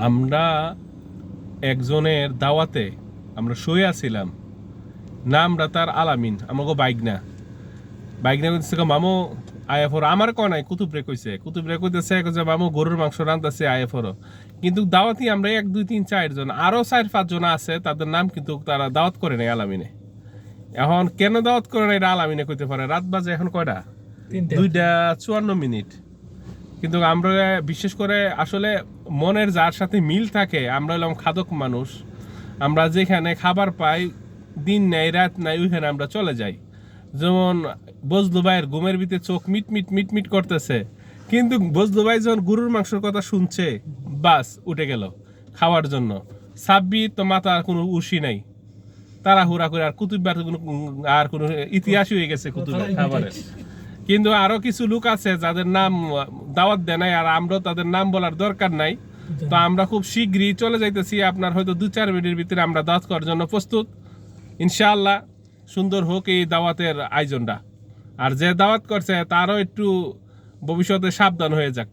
আমরা একজনের দাওয়াতে আমরা শুয়ে আছিলাম, নামটা তার আলামিন, আমাকে বাইকনা কইতেছে মামু আয়াফর আমার কয় নাই, কুতুবরে কইতেছে যে মামু গরুর মাংস রান্তাছে আয়াফর। কিন্তু দাওয়াতি আমরা 1 2 3 4 জন, আরো 4 5 জন আছে, তাদের নাম কিন্তু তারা দাওয়াত করে নাই আলামিনে। এখন কেন দাওয়াত করে নাই এটা আলামিনে কইতে পারে। রাত বাজে এখন কয়টা? 2:54। কিন্তু আমরা বিশেষ করে আসলে মনের যার সাথে মিল থাকে, আমরা হলাম খাদক মানুষ। আমরা যেখানে খাবার পাই, দিন নাই রাত নাই, ওইখানে আমরা চলে যাই। যেমন বজলু ভাইয়ের ঘুমের ভিতরে চোখ মিট করতেছে, কিন্তু বজলু ভাই যখন গরুর মাংসের কথা শুনছে, বাস উঠে গেল খাওয়ার জন্য। সাব্বির তো মাথার কোনো উশি নাই, তাড়াহুড়া করে। আর কুতুববার কোনো ইতিহাসই হয়ে গেছে কুতুবের খাবারের। কিন্তু আরো কিছু লোক আছে যাদের নাম দাওয়াত দেয় নাই, আর আমরা তাদের নাম বলার দরকার নাই। তো আমরা খুব শীঘ্রই চলে যাইতেছি, আপনার হয়তো 2-4 মিনিটের ভিতরে আমরা দাওয়াত করার জন্য প্রস্তুত। ইনশাআল্লাহ সুন্দর হোক এই দাওয়াতের আয়োজনটা। আর যে দাওয়াত করছে তারও একটু ভবিষ্যতে সাবধান হয়ে যাক।